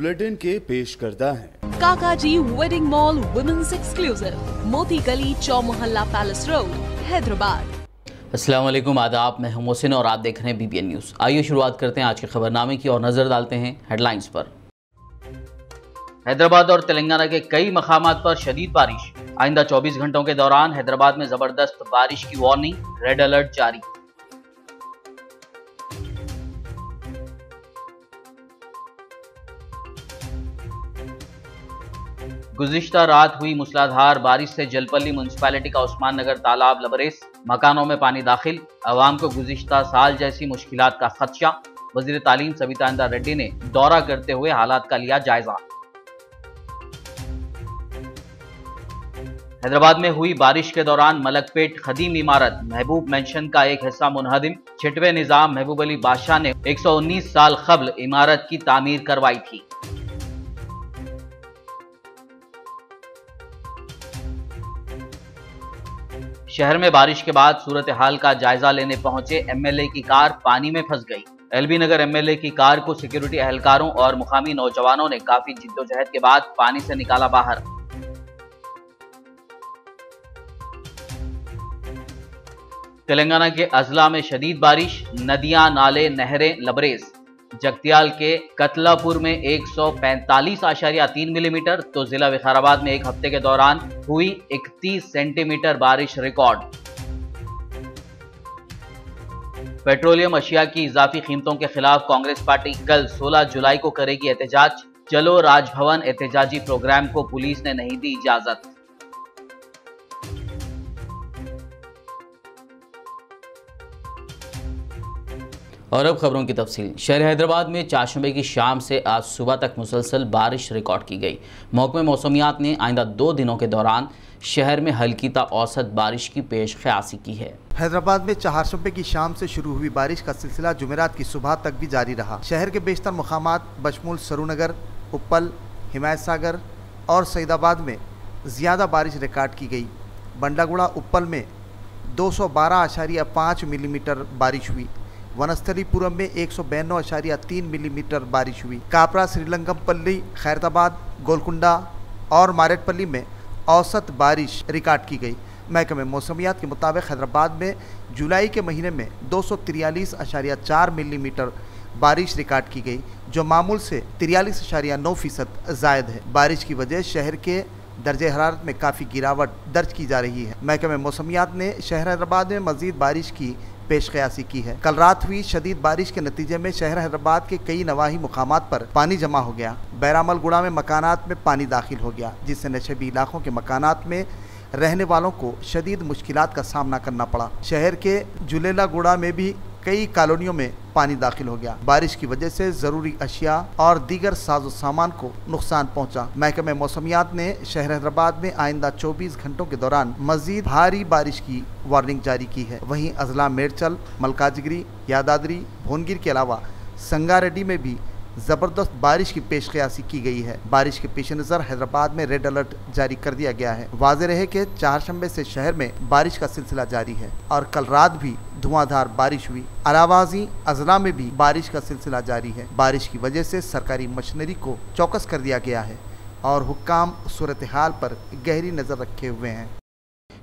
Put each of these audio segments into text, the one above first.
Bulletin के पेश करता है। काकाजी वेडिंग मॉल वुमेन्स एक्सक्लूसिव, मोती गली, चौमोहल्ला पैलेस रोड, हैदराबाद। अस्सलाम वालेकुम, आदाब। मैं हूं मोहसिन और आप देख रहे हैं BBN न्यूज़। आइए शुरुआत करते हैं आज के खबरनामे की और नजर डालते हैं हेडलाइंस पर। हैदराबाद और तेलंगाना के कई मकामात पर शदीद बारिश। आइंदा 24 घंटों के दौरान हैदराबाद में जबरदस्त बारिश की वार्निंग, रेड अलर्ट जारी। गुज़िश्ता रात हुई मूसलाधार बारिश से जलपल्ली म्युनिसिपैलिटी का उस्मान नगर तालाब लबरेज, मकानों में पानी दाखिल। अवाम को गुज़िश्ता साल जैसी मुश्किलात का खदशा। वज़ीर तालीम सविता इंद्रा रेड्डी ने दौरा करते हुए हालात का लिया जायजा। हैदराबाद में हुई बारिश के दौरान मलकपेट खदीम इमारत महबूब मेंशन का एक हिस्सा मुनहदिम। 6वें निजाम महबूब अली बादशाह ने 119 साल कब्ल इमारत की तामीर करवाई थी। शहर में बारिश के बाद सूरत हाल का जायजा लेने पहुंचे MLA की कार पानी में फंस गई। LB नगर MLA की कार को सिक्योरिटी एहलकारों और मुकामी नौजवानों ने काफी जिद्दोजहद के बाद पानी से निकाला बाहर। तेलंगाना के अजला में शदीद बारिश, नदियां, नाले, नहरें लबरेज। जगतियाल के कतलापुर में 145.3 मिलीमीटर तो जिला विकाराबाद में एक हफ्ते के दौरान हुई 31 सेंटीमीटर बारिश रिकॉर्ड। पेट्रोलियम अशिया की इजाफी कीमतों के खिलाफ कांग्रेस पार्टी कल 16 जुलाई को करेगी एहतजाज। चलो राजभवन एहतजाजी प्रोग्राम को पुलिस ने नहीं दी इजाजत। और अब खबरों की तफसील। शहर हैदराबाद में चारशंबे की शाम से आज सुबह तक मुसलसल बारिश रिकॉर्ड की गई। महकमे मौसमियात ने आइंदा 2 दिनों के दौरान शहर में हल्की ता औसत बारिश की पेश ख्यासी की है। हैदराबाद में चारशंबे की शाम से शुरू हुई बारिश का सिलसिला जुमेरात की सुबह तक भी जारी रहा। शहर के बेशतर मुकामात बशमूल सरूनगर, उप्पल, हिमायत सागर और सईदाबाद में ज़्यादा बारिश रिकॉर्ड की गई। बंडागुड़ा उप्पल में 212.5 मिलीमीटर बारिश हुई। वनस्थलीपुरम में 192.3 मिलीमीटर बारिश हुई। कापरा, श्रीलंगमपल्ली, खैरताबाद, गोलकुंडा और मारेटपल्ली में औसत बारिश रिकॉर्ड की गई। महकमे मौसमियात के मुताबिक हैदराबाद में जुलाई के महीने में 243.4 मिलीमीटर बारिश रिकॉर्ड की गई, जो मामूल से 43.9% ज़ायद है। बारिश की वजह शहर के दर्जे हरारत में काफ़ी गिरावट दर्ज की जा रही है। महकमे मौसमियात ने शहर हैदराबाद में मज़ीद बारिश की पेश क़यासी की है। कल रात हुई शदीद बारिश के नतीजे में शहर हैदराबाद के कई नवाही मुकामात पर पानी जमा हो गया। बैरामल गुड़ा में मकानात में पानी दाखिल हो गया, जिससे नशेबी इलाकों के मकानात में रहने वालों को शदीद मुश्किलात का सामना करना पड़ा। शहर के जुलेला गुड़ा में भी कई कॉलोनियों में पानी दाखिल हो गया। बारिश की वजह से ज़रूरी अशिया और दीगर साजो सामान को नुकसान पहुंचा। महकमे मौसमियात ने शहर हैदराबाद में आइंदा 24 घंटों के दौरान मजीद भारी बारिश की वार्निंग जारी की है। वहीं अजला, मेरचल, मलकाजगिरी, यादाद्री, भोनगिर के अलावा संगारेड्डी में भी ज़बरदस्त बारिश की पेश क़यासी की गई है। बारिश के पेश नज़र हैदराबाद में रेड अलर्ट जारी कर दिया गया है। वाज़ेह रहे कि चारशंबे से शहर में बारिश का सिलसिला जारी है और कल रात भी धुआंधार बारिश हुई। अलावाजी अजला में भी बारिश का सिलसिला जारी है। बारिश की वजह से सरकारी मशीनरी को चौकस कर दिया गया है और हुक्काम सूरत हाल पर गहरी नज़र रखे हुए हैं।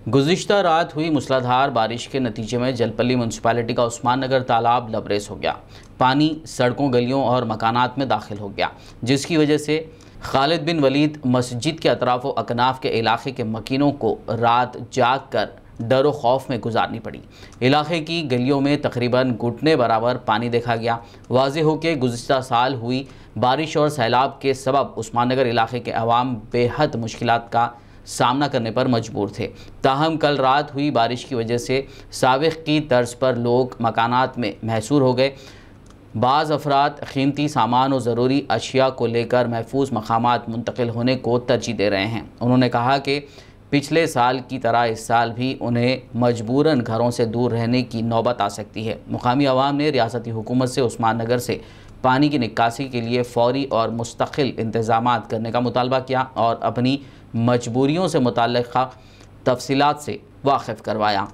गुज़िश्ता रात हुई मूसलाधार बारिश के नतीजे में जलपल्ली म्युनिसिपैलिटी का उस्मान नगर तालाब लबरेज हो गया। पानी सड़कों, गलियों और मकानात में दाखिल हो गया, जिसकी वजह से खालिद बिन वलीद मस्जिद के अतराफ व अकनाफ के इलाके के मकीनों को रात जाग कर डर व खौफ में गुजारनी पड़ी। इलाके की गलियों में तकरीबन घुटने बराबर पानी देखा गया। वाज़ेह हो कि गुज़िश्ता साल हुई बारिश और सैलाब के सबब उस्मान नगर इलाके के अवाम बेहद मुश्किलात का सामना करने पर मजबूर थे। ताहम कल रात हुई बारिश की वजह से साबिक़ की तर्ज पर लोग मकानात में महसूर हो गए। बाज़ अफराद कीमती सामान और ज़रूरी अशिया को लेकर महफूज मकामात मुंतकिल होने को तरजीह दे रहे हैं। उन्होंने कहा कि पिछले साल की तरह इस साल भी उन्हें मजबूरन घरों से दूर रहने की नौबत आ सकती है। मुकामी अवाम ने रियासती हुकूमत से उस्मान नगर से पानी की निकासी के लिए फ़ौरी और मुस्तकिल इंतज़ामात करने का मुतालबा किया और अपनी मजबूरियों से मुताल्लिक़ तफसीलात से वाकिफ़ करवाया।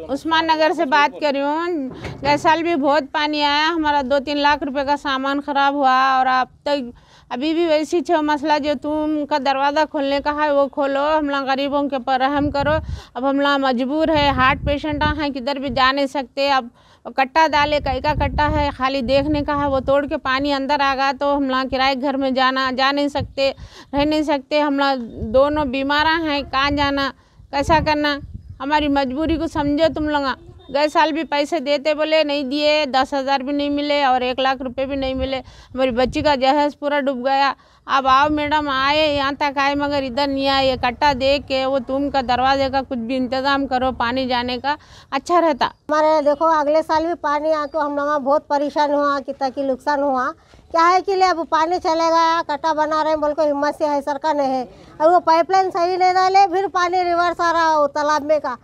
उस्मान नगर से बात कर रही हूँ। गए साल भी बहुत पानी आया, हमारा 2-3 लाख रुपए का सामान खराब हुआ और अब तक अभी भी वैसी छो मसला जो तुमका दरवाज़ा खोलने का है वो खोलो, हम लोग गरीबों के ऊपर रहम करो। अब हम लोग मजबूर है, हार्ट पेशेंट हैं, किधर भी जा नहीं सकते। अब कट्टा डाले, कई का कट्टा है, खाली देखने का है, वो तोड़ के पानी अंदर आ गया तो हम लोग किराए घर में जा नहीं सकते, रह नहीं सकते। हम लोग दोनों बीमार हैं, कहाँ जाना, कैसा करना, हमारी मजबूरी को समझो तुम लोग। गए साल भी पैसे देते बोले नहीं दिए, 10,000 भी नहीं मिले और 1 लाख रुपए भी नहीं मिले। हमारी बच्ची का जहाज़ पूरा डूब गया। अब आओ मैडम, आए यहाँ तक आए मगर इधर नहीं आए। ये कट्टा देख के वो तुम का दरवाजे का कुछ भी इंतज़ाम करो, पानी जाने का अच्छा रहता। हमारे देखो अगले साल भी पानी आके हम लोग बहुत परेशान हुआ, कितना की नुकसान हुआ। क्या है कि अब पानी चले गया, कट्टा बना रहे हैं बोल को हिम्मत से है सरकार ने है, और वो पाइपलाइन सही नहीं डाले, फिर पानी रिवर्स आ रहा है तालाब में का।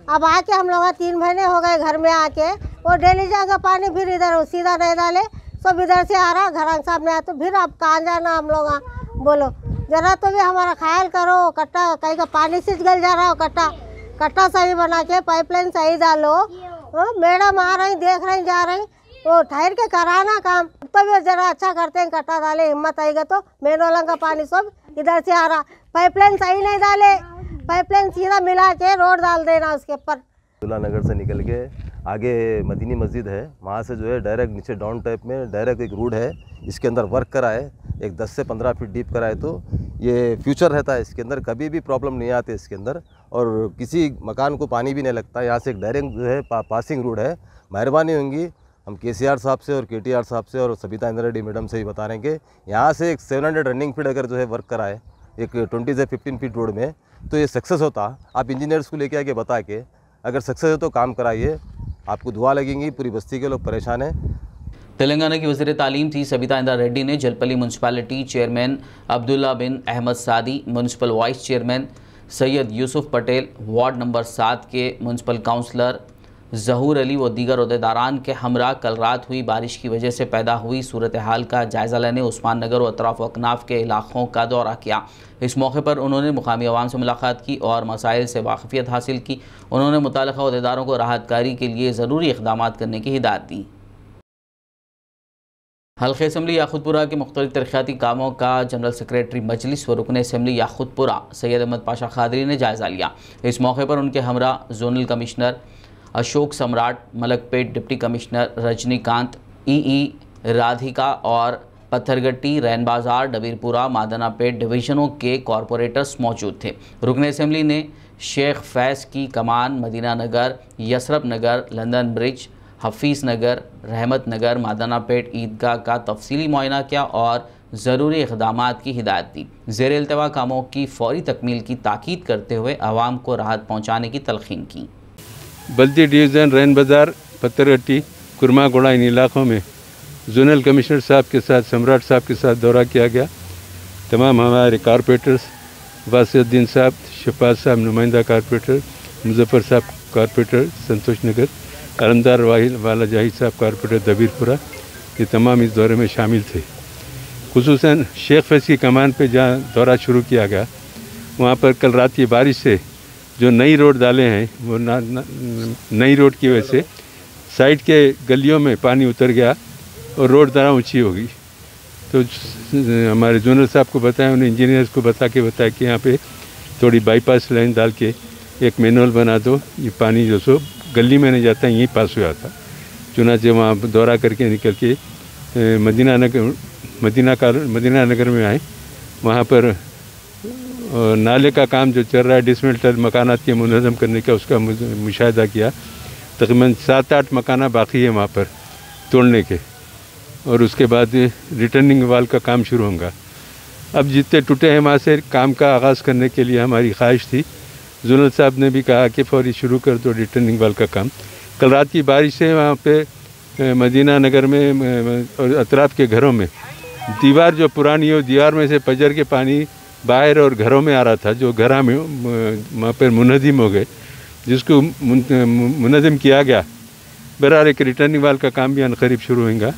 अब आके हम लोग 3 महीने हो गए घर में आके, वो डेली जाकर पानी फिर इधर सीधा नहीं डाले, सब इधर से आ रहा घर सामने आया, तो फिर अब कहाँ जाना हम लोग, बोलो जरा तो भी हमारा ख्याल करो। कट्टा कहीं का पानी से गल जा रहा हो, कट्टा सही बना के पाइपलाइन सही डालो। मैडम आ रही, देख रही, जा रही, वो ठहर के कराना काम, तब जरा अच्छा करते हैं। कट्टा डाले, हिम्मत आएगा तो मेन वाला का पानी सब इधर से आ रहा। पाइपलाइन सही नहीं डाले, पाइपलाइन सीधा मिला के रोड डाल देना उसके ऊपर। अब्दुल्ला नगर से निकल के आगे मदीनी मस्जिद है, वहाँ से जो है डायरेक्ट नीचे डाउन टाइप में डायरेक्ट एक रोड है, इसके अंदर वर्क कराए, एक 10 से 15 फीट डीप कराए तो ये फ्यूचर रहता है। इसके अंदर कभी भी प्रॉब्लम नहीं आती इसके अंदर, और किसी मकान को पानी भी नहीं लगता। यहाँ से एक डायरेक्ट जो है पासिंग रोड है। मेहरबानी होंगी, हम केसीआर साहब से और केटीआर साहब से और सबिता इंदिरा रेड्डी मैडम से ही बता रहे हैं कि यहाँ से एक 700 रनिंग फीट अगर जो है वर्क कराए एक 20 से 15 फीट रोड में, तो ये सक्सेस होता। आप इंजीनियर्स को लेके आके बता के अगर सक्सेस हो तो काम कराइए, आपको दुआ लगेंगी। पूरी बस्ती के लोग परेशान हैं। तेलंगाना की वज़ीर तालीम थी सबिता इंदिरा रेड्डी ने जलपल्ली म्यूनसिपैलिटी चेयरमैन अब्दुल्ला बिन अहमद सादी, municipal vice chairman Syed Yusuf Patel, ward number 7 के म्यूनसिपल काउंसलर ज़हूर अली व दीगर अहदेदारान के हमरा कल रात हुई बारिश की वजह से पैदा हुई सूरत हाल का जायज़ा लेने उस्मान नगर और अतराफ़ अकनाफ के इलाक़ों का दौरा किया। इस मौके पर उन्होंने मुकामी अवाम से मुलाकात की और मसाइल से वाक़फ़ियत हासिल की। उन्होंने मुताल्लिक़ा अहदेदारों को राहतकारी के लिए ज़रूरी इक़दाम करने की हिदायत दी। हल्क़े असम्बली याक़ूतपुरा के मुख्तलिफ़ तरक़ियाती कामों का जनरल सेक्रेटरी मजलिस व रुकन असम्बली याक़ूतपुरा सैयद अहमद पाशा क़ादरी ने जायज़ा लिया। इस मौके पर उनके हमरा जोनल कमिश्नर अशोक सम्राट, मलकपेट डिप्टी कमिश्नर रजनीकांत, ई राधिका और पत्थरगट्टी, रैन बाज़ार, डबीरपुरा, मादनापेट डिवीज़नों के कॉरपोरेटर्स मौजूद थे। रुकन असम्बली ने शेख फैज़ की कमान, मदीना नगर, यसरफ नगर, लंदन ब्रिज, हफीज़ नगर, रहमत नगर, मादनापेट ईदगाह का तफसीली मुआयना किया और ज़रूरी इक़दामात की हिदायत दी। ज़ेर इल्तवा कामों की फ़ौरी तकमील की ताकीद करते हुए आवाम को राहत पहुँचाने की तलक़ीन की। बल्दी डिवीज़न, रैन बाज़ार, पत्थरगट्टी, कुरमागोड़ा इन इलाक़ों में जोनल कमिश्नर साहब के साथ, सम्राट साहब के साथ दौरा किया गया। तमाम हमारे कारपोरेटर्स, वासिउद्दीन साहब, शफाज साहब नुमाइंदा कारपोरेटर, मुजफ्फर साहब कारपोरेटर संतोष नगर, अलमदार वाला जाहिद साहब कारपोरेटर दबीरपुरा, ये तमाम इस दौरे में शामिल थे। खुसूसन शेख फैज़ की कमान पे जहाँ दौरा शुरू किया गया, वहाँ पर कल रात की बारिश से जो नई रोड डाले हैं, वो नई रोड की वजह से साइड के गलियों में पानी उतर गया और रोड तरह ऊंची हो गई। तो हमारे जोनल साहब को बताया, उन्हें इंजीनियर्स को बताया कि यहाँ पे थोड़ी बाईपास लाइन डाल के एक मैनुअल बना दो, ये पानी जो सो गली में नहीं जाता, यहीं पास हो जाता। चुनाचे वहाँ दौरा करके निकल के मदीना नगर में आए। वहाँ पर नाले का काम जो चल रहा है, डिसमेंटल मकानात के मुनज़्ज़म करने का, उसका मुशाहिदा किया। तकरीबन 7-8 मकाना बाकी है वहाँ पर तोड़ने के, और उसके बाद रिटर्निंग वाल का काम शुरू होगा। अब जितने टूटे हैं वहाँ से काम का आगाज़ करने के लिए हमारी ख्वाहिश थी। जोनल साहब ने भी कहा कि फौरी शुरू कर दो रिटर्निंग वाल का काम। कल रात की बारिश से वहाँ पे मदीना नगर में और अतराफ़ के घरों में दीवार जो पुरानी हो, दीवार में से पजर के पानी बाहर और घरों में आ रहा था, जो घरा में वहाँ पर मुनहदिम हो गए, जिसको मुनज़्ज़म किया गया। बहरहाल एक रिटर्निंग वाल का काम भी अनकरीब शुरू होगा।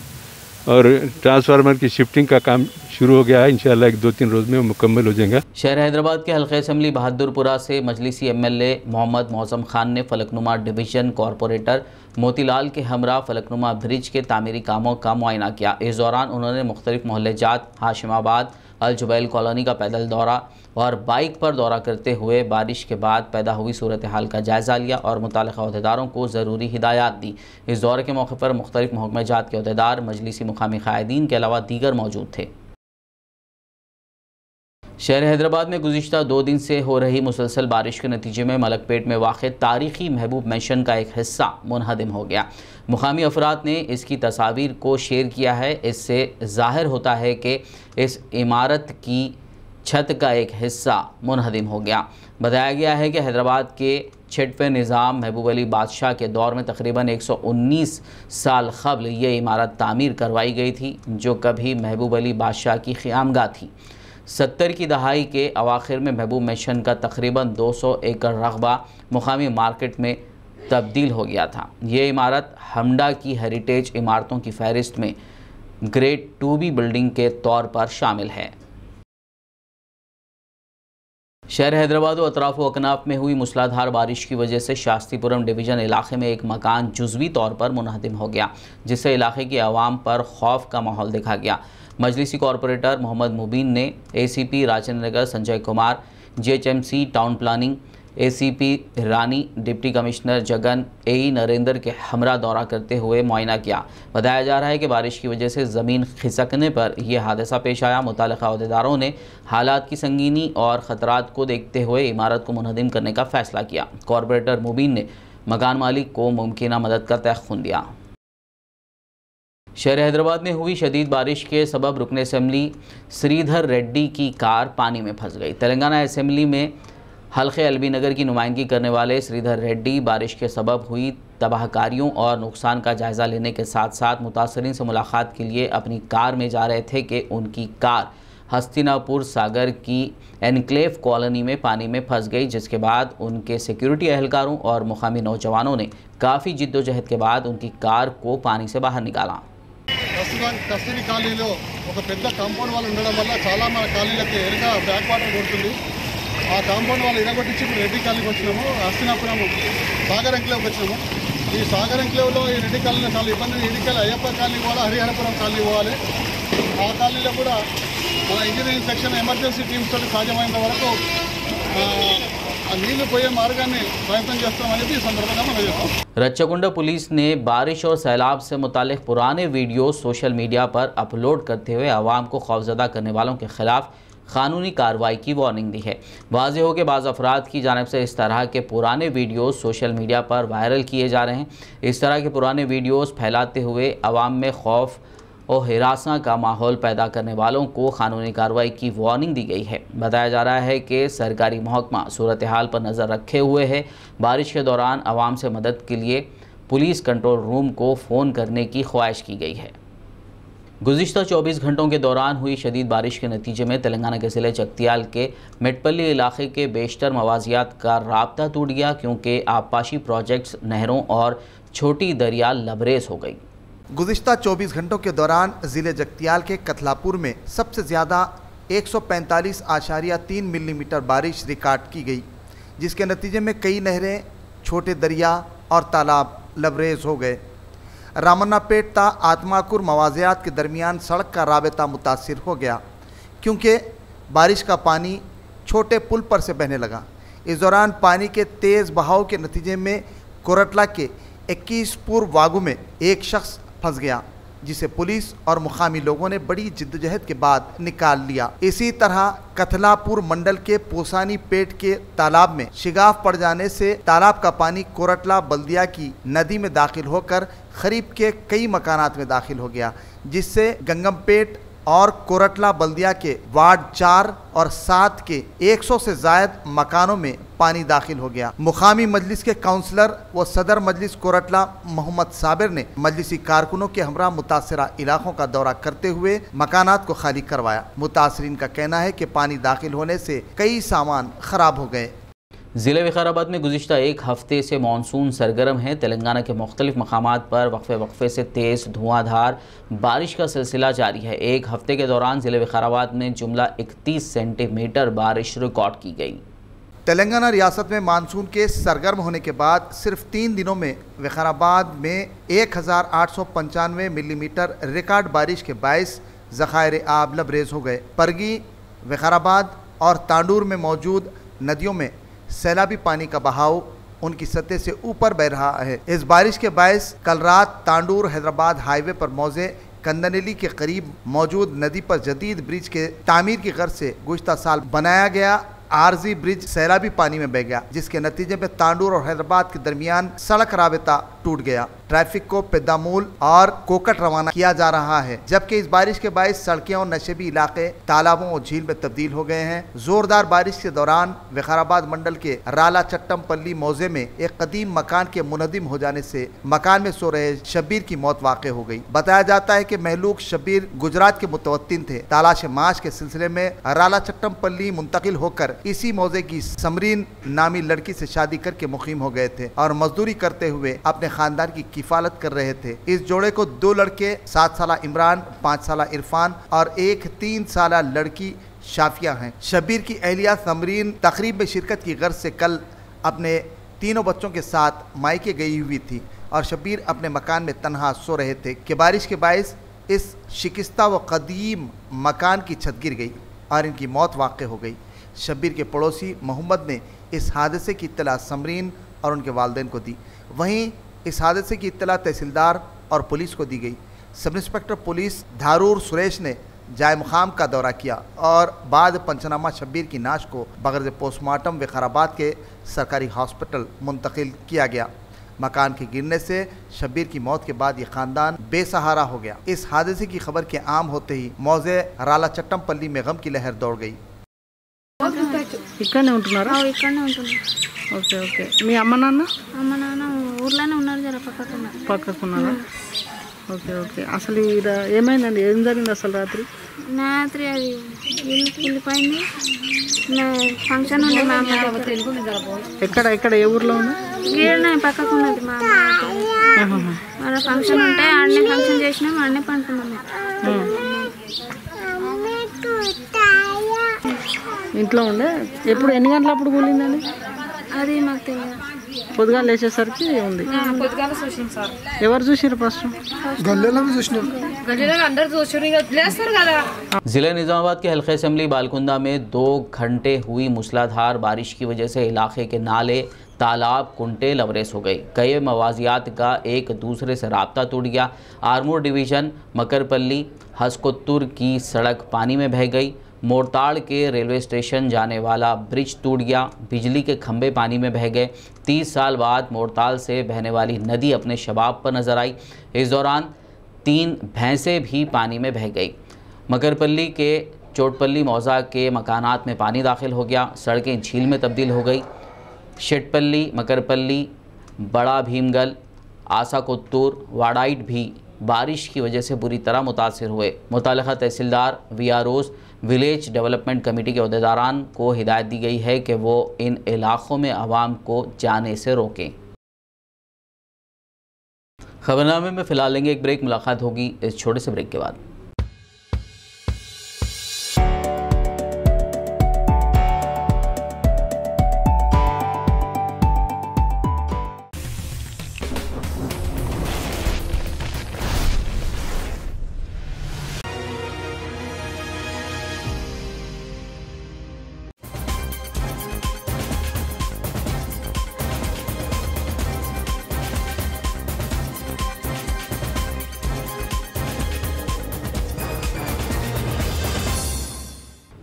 और ट्रांसफार्मर की शिफ्टिंग का काम शुरू हो गया है। इंशाल्लाह 1-2-3 रोज़ में मुकम्मल हो जाएगा। शहर हैदराबाद के हल्के असम्बली बहादुरपुरा से मजलिसी एमएलए मोहम्मद मौसम खान ने फलकनुमा डिवीज़न कॉरपोरेटर मोतीलाल के हमरा फलकनुमा ब्रिज के तामीरी कामों का मुआयना किया। इस दौरान उन्होंने मुख्तलिफ मोहल्ले जात, हाशिमाबाद, अल जुबैल कॉलोनी का पैदल दौरा और बाइक पर दौरा करते हुए बारिश के बाद पैदा हुई सूरत हाल का जायज़ा लिया और मुताल्लिक़ा अहदेदारों को ज़रूरी हिदायत दी। इस दौरे के मौके पर मुख्तलिफ महकमे जात के अहदेदार, मजलिसी मुकामी क़ायदीन के अलावा दीगर मौजूद थे। शहर हैदराबाद में गुज़िश्ता 2 दिन से हो रही मुसलसल बारिश के नतीजे में मलकपेट में वाक़ तारीख़ी महबूब मैंशन का एक हिस्सा मुनहदिम हो गया। मुकामी अफराद ने इसकी तस्वीर को शेयर किया है। इससे ज़ाहिर होता है कि इस इमारत की छत का एक हिस्सा मुनहदिम हो गया। बताया गया है कि हैदराबाद के 6वें निज़ाम महबूब अली बादशाह के दौर में तकरीबन 119 साल क़ब्ल ये इमारत तामीर करवाई गई थी, जो कभी महबूब अली बादशाह की क़यामगाह थी। 70 की दहाई के अवाखिर में महबूब मैंशन का तकरीबन 200 एकड़ रकबा मुकामी मार्केट में तब्दील हो गया था। ये इमारत हमडा की हेरिटेज इमारतों की फहरिस्त में ग्रेड 2B बिल्डिंग के तौर पर शामिल है। शहर हैदराबाद और अतराफ अकनाफ में हुई मूसलाधार बारिश की वजह से शास्त्रीपुरम डिवीज़न इलाके में एक मकान जुज़वी तौर पर मुनहदिम हो गया, जिससे इलाके की आवाम पर खौफ का माहौल देखा गया। मजलिसी कॉरपोरेटर मोहम्मद मुबीन ने ACP Rajendra Nagar Sanjay Kumar, GHMC town planning ACP Rani, deputy commissioner Jagan, AE Narendra के हमरा दौरा करते हुए मुआयना किया। बताया जा रहा है कि बारिश की वजह से ज़मीन खिसकने पर यह हादसा पेश आया। मुताल्लिक़ा अहदेदारों ने हालात की संगीनी और ख़तरात को देखते हुए इमारत को मुनहदिम करने का फ़ैसला किया। कॉरपोरेटर मुबीन ने मकान मालिक को मुमकिना मदद का तयख़ुन दिया। शहर हैदराबाद में हुई शदीद बारिश के सबब रुकन असम्बली श्रीधर रेड्डी की कार पानी में फंस गई। तेलंगाना असम्बली में हल्के एलबी नगर की नुमाइंदगी करने वाले श्रीधर रेड्डी बारिश के सबब हुई तबाहकारियों और नुकसान का जायज़ा लेने के साथ साथ मुतासरीन से मुलाकात के लिए अपनी कार में जा रहे थे कि उनकी कार हस्तिनापुर सागर की एनक्लेव कॉलोनी में पानी में फंस गई, जिसके बाद उनके सिक्योरिटी एहलकारों और मुकामी नौजवानों ने काफ़ी जिद्दोजहद के बाद उनकी कार को पानी से बाहर निकाला। కస్తూరి కాలనీలో ఒక పెద్ద కాంపౌండ్ వాల్ ఉండడం వల్ల చాలా మన కాలనీలకు ఎరుగా బ్యాక్ వాటర్ కొడుతుంది. ఆ కాంపౌండ్ వాల్ ఇరగొట్టించి ఇప్పుడు రెడ్డి కాలనీకి వచ్చినాము. హస్తినాపురం సాగర్ ఎంక్లేవ్కి వచ్చినాము. ఈ సాగర్ ఎంక్లేవ్లో ఈ రెడ్డి కాలనీలో చాలా ఇబ్బంది. రెడ్డికాయలు అయ్యప్ప కాలనీ పోవాలి, హరిహరపురం కాలనీ పోవాలి. ఆ కాలనీలో కూడా మన ఇంజనీరింగ్ సెక్షన్ ఎమర్జెన్సీ టీమ్స్ తోటి సాధ్యమైనంత వరకు नीलू पोये मार्गाన్ని ప్రయత్నం చేస్తామని ఈ సందర్భంగా మనం చేస్తాం। रच्चाकुंडा पुलिस ने बारिश और सैलाब से मुतालिक पुराने वीडियो सोशल मीडिया पर अपलोड करते हुए आवाम को खौफजदा करने वालों के खिलाफ कानूनी कार्रवाई की वार्निंग दी है। वाज़ेह हो कि बाज़ अफराद की जानिब से इस तरह के पुराने वीडियोस सोशल मीडिया पर वायरल किए जा रहे हैं। इस तरह के पुराने वीडियोस फैलाते हुए आवाम में खौफ और हिरासा का माहौल पैदा करने वालों को कानूनी कार्रवाई की वार्निंग दी गई है। बताया जा रहा है कि सरकारी महकमा सूरत हाल पर नज़र रखे हुए है। बारिश के दौरान आवाम से मदद के लिए पुलिस कंट्रोल रूम को फ़ोन करने की ख्वाहिश की गई है। गुज़िश्ता 24 घंटों के दौरान हुई शदीद बारिश के नतीजे में तेलंगाना के ज़िले जगतियाल के मेटपल्ली इलाके के बेशतर मवाजियात का राब्ता टूट गया, क्योंकि आबपाशी प्रोजेक्ट्स नहरों और छोटी दरिया लबरेज हो गई। गुज़िश्ता 24 घंटों के दौरान ज़िले जगतियाल के कथलापुर में सबसे ज़्यादा 145.3 मिलीमीटर बारिश रिकॉर्ड की गई, जिसके नतीजे में कई नहरें, छोटे दरिया और तालाब लबरेज हो गए। रामन्नापेट ता आत्माकुर मवाजियात के दरमियान सड़क का राबता मुतासिर हो गया, क्योंकि बारिश का पानी छोटे पुल पर से बहने लगा। इस दौरान पानी के तेज़ बहाव के नतीजे में कोरटला के 21पुर वागू में एक शख्स फंस गया, जिसे पुलिस और मुकामी लोगों ने बड़ी जिद्दोजहद के बाद निकाल लिया। इसी तरह कथलापुर मंडल के पोसानी पेट के तालाब में शिगाफ पड़ जाने से तालाब का पानी कोरटला बल्दिया की नदी में दाखिल होकर करीब के कई मकानात में दाखिल हो गया, जिससे गंगमपेट और कोरटला बल्दिया के वार्ड 4 और 7 के 100 से ज़ायद मकानों में पानी दाखिल हो गया। मुकामी मजलिस के काउंसलर व सदर मजलिस कोरटला मोहम्मद साबिर ने मजलिसी कारकुनों के हमरा मुतासरा इलाकों का दौरा करते हुए मकानात को खाली करवाया। मुतासरीन का कहना है कि पानी दाखिल होने से कई सामान खराब हो गए। ज़िले विकाराबाद में गुज़िश्ता एक हफ्ते से मानसून सरगर्म है। तेलंगाना के मुख्तलिफ मकामात पर वक्फे से तेज़ धुआंधार बारिश का सिलसिला जारी है। एक हफ्ते के दौरान ज़िले विकाराबाद में जुमला 31 सेंटीमीटर बारिश रिकॉर्ड की गई। तेलंगाना रियासत में मानसून के सरगर्म होने के बाद सिर्फ 3 दिनों में विकाराबाद में 1895 मिलीमीटर रिकॉर्ड बारिश के बायस ज़खायर आब लबरेज हो गए। परगी, विकाराबाद और तांडूर में मौजूद नदियों में सैलाबी पानी का बहाव उनकी सतह से ऊपर बह रहा है। इस बारिश के बायस कल रात तांडूर हैदराबाद हाईवे पर मौजे कंदनेली के करीब मौजूद नदी पर जदीद ब्रिज के तामीर की गर्ज से गुज़िश्ता साल बनाया गया आरजी ब्रिज सैलाबी पानी में बह गया, जिसके नतीजे में तांडूर और हैदराबाद के दरमियान सड़क राबता टूट गया। ट्रैफिक को पेद्दामूल और कोकट रवाना किया जा रहा है, जबकि इस बारिश के बायस सड़कें और नशेबी इलाके तालाबों और झील में तब्दील हो गए हैं। जोरदार बारिश के दौरान विकाराबाद मंडल के राला चट्टमपल्ली मौजे में एक कदीम मकान के मुनहदिम हो जाने से मकान में सो रहे शब्बीर की मौत वाक़ हो गई। बताया जाता है कि महलूक शब्बीर गुजरात के मुतवत्तिन थे। तलाश माश के सिलसिले में राला चट्टमपल्ली मुंतकिल होकर इसी मौजे की समरीन नामी लड़की से शादी करके मुकीम हो गए थे और मजदूरी करते हुए अपने खानदान की किफालत कर रहे थे। इस जोड़े को 2 लड़के 7 साल इमरान, 5 साल इरफान और एक 3 साल लड़की शाफिया हैं। शब्बीर की अहलिया समरीन तकरीब में शिरकत की गर्ज से कल अपने तीनों बच्चों के साथ मायके गई हुई थी और शब्बीर अपने मकान में तन्हा सो रहे थे कि बारिश के बायस इस शिकस्ता व कदीम मकान की छत गिर गई और इनकी मौत वाक़ हो गई। शब्बीर के पड़ोसी मोहम्मद ने इस हादसे की इत्तला समरीन और उनके वालिदैन को दी। वहीं इस हादसे की इत्तला तहसीलदार और पुलिस को दी गई। Sub inspector police Dharur Suresh ने जाए मुकाम का दौरा किया और बाद पंचनामा शब्बीर की नाश को बगैर पोस्टमार्टम विकाराबाद के सरकारी हॉस्पिटल मुंतकिल किया गया। मकान के गिरने से शब्बीर की मौत के बाद ये ख़ानदान बेसहारा हो गया। इस हादसे की खबर के आम होते ही मौजे राला चट्टमपल्ली में गम की लहर दौड़ गई। ఇక్కడనే ఉంటున్నారా? ఇక్కడనే ఉంటున్నా. Okay okay. మీ అమ్మ నాన్న ఊర్లోనే ఉన్నారు, జర పక్కకున్నారా? Okay okay. అసలు ఇది ఏమైందండి? ఏం జరిగింది అసలు రాత్రి? రాత్రి అది ఇల్లు కూలిపోయింది. ఫంక్షన్ ఉండే మా అమ్మ. ఎక్కడ ఏ ఊర్లో ఉంది? ఈడనే పక్కకు ఉన్నది మా అమ్మ. మన ఫంక్షన్ ఉంటే ఆడనే ఫంక్షన్ చేసినాం, ఆడనే పండుకున్నాం. ఇంట్లో ఉండే. ఎప్పుడు ఎన్ని గంటలప్పుడు కూలిందండి? అది మాకు తెలియదు. పొద్దుగా లేచేసరికి ఉంది. పొద్దుగాల చూసింది సార్. ఎవరు చూసిరు ఫస్ట్? గల్లీలో చూసినారు. గల్లీలో అందరూ చూసిరు, లేస్తారు కదా। ज़िले निज़ामाबाद के हल्के असम्बली बालकुंदा में 2 घंटे हुई मूसलाधार बारिश की वजह से इलाके के नाले, तालाब, कुंटे लबरेज हो गई। कई मवाजियात का एक दूसरे से राब्ता टूट गया। आरमूर डिवीज़न मकरपल्ली हसकोत्तुर की सड़क पानी में बह गई। मोरताड़ के रेलवे स्टेशन जाने वाला ब्रिज टूट गया। बिजली के खंभे पानी में बह गए। 30 साल बाद मोरताड़ से बहने वाली नदी अपने शबाब पर नजर आई। इस दौरान 3 भैंसें भी पानी में बह गई। मकरपल्ली के चोटपल्ली मौजा के मकानात में पानी दाखिल हो गया। सड़कें झील में तब्दील हो गई। शेटपल्ली, मकरपल्ली, बड़ा भीमगल, आसाकोत्तूर, वाडाइट भी बारिश की वजह से बुरी तरह मुतासिर हुए। मुतालिका तहसीलदार, वीआरओज़, विलेज डेवलपमेंट कमेटी के अहदेदारान को हिदायत दी गई है कि वो इन इलाक़ों में आवाम को जाने से रोकें। खबरनामे में फ़िलहाल लेंगे एक ब्रेक। मुलाकात होगी इस छोटे से ब्रेक के बाद।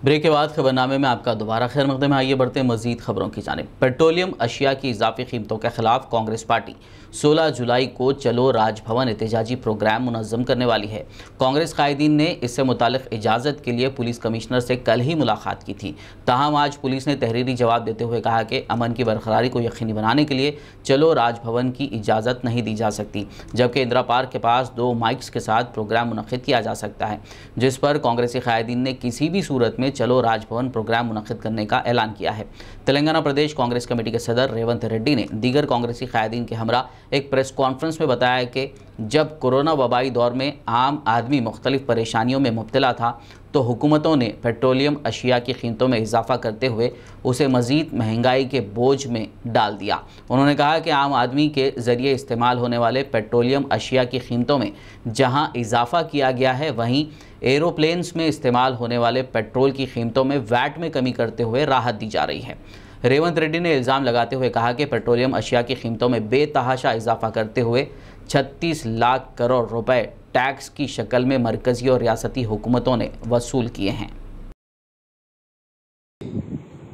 ब्रेक के बाद खबरनामे में आपका दोबारा खैर मकदम है। आइए बढ़ते हैं मजीद खबरों की जानिब। पेट्रोलियम अशिया की इजाफी कीमतों के खिलाफ कांग्रेस पार्टी 16 जुलाई को चलो राजभवन एहतजाजी प्रोग्राम मुनज़्ज़म करने वाली है। कांग्रेस कायदीन ने इससे मुतालिक इजाज़त के लिए पुलिस कमिश्नर से कल ही मुलाकात की थी। ताहम आज पुलिस ने तहरीरी जवाब देते हुए कहा कि अमन की बरकरारी को यकीनी बनाने के लिए चलो राजभवन की इजाज़त नहीं दी जा सकती, जबकि इंदिरा पार्क के पास 2 माइक्स के साथ प्रोग्राम मुनक़्क़िद किया जा सकता है, जिस पर कांग्रेसी कायदीन ने किसी भी सूरत में चलो राजभवन प्रोग्राम मुनक़्क़िद करने का ऐलान किया है। तेलंगाना प्रदेश कांग्रेस कमेटी के सदर रेवंत रेड्डी ने दीगर कांग्रेसी कायदीन के हमरा एक प्रेस कॉन्फ्रेंस में बताया कि जब कोरोना वबाई दौर में आम आदमी मुख्तलिफ परेशानियों में मुब्तला था तो हुकूमतों ने पेट्रोलियम अशिया की कीमतों में इजाफा करते हुए उसे मज़ीद महंगाई के बोझ में डाल दिया। उन्होंने कहा कि आम आदमी के ज़रिए इस्तेमाल होने वाले पेट्रोलियम अशिया की कीमतों में जहां इजाफा किया गया है, वहीं एरोप्लेन्स में इस्तेमाल होने वाले पेट्रोल की कीमतों में वैट में कमी करते हुए राहत दी जा रही है। रेवंत रेड्डी ने इल्ज़ाम लगाते हुए कहा कि पेट्रोलियम अशिया की कीमतों में बेतहाशा इजाफा करते हुए 36 लाख करोड़ रुपए टैक्स की शक्ल में मरकजी और रियासती हुकूमतों ने वसूल किए हैं।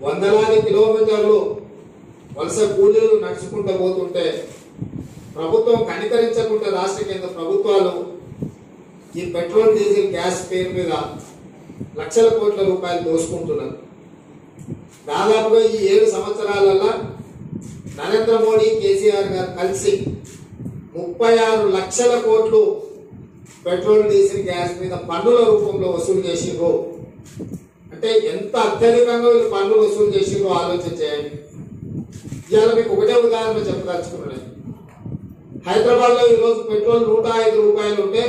వందలాది కిలోమీటర్లు వలస కూలీలు నడుచుకుంటూ పోతుంటే ప్రభుత్వం కనికరించకుండా రాష్ట్ర కేంద్ర ప్రభుత్వాలు ఈ పెట్రోల్ డీజిల్ గ్యాస్ పేరు మీద లక్షల కోట్ల రూపాయలు దోచుకుంటున్నారు। దాదాపుగా ఈ 7 సంవత్సరాలలో నరేంద్ర మోడీ కేసీఆర్ గారు కలిసి 36 లక్షల కోట్లు పెట్రోల్ డీజిల్ గ్యాస్ మీద పన్నుల రూపంలో వసూలు చేసిండ్రు। అంటే ఎంత అత్యధికంగా వీళ్ళు పన్నులు వసూలు చేసిండ్రో ఆలోచన చేయండి। ఇవాళ మీకు ఒకటే ఉదాహరణ చెప్పదలుచుకున్నాను। హైదరాబాద్లో ఈరోజు పెట్రోల్ 105 రూపాయలు ఉంటే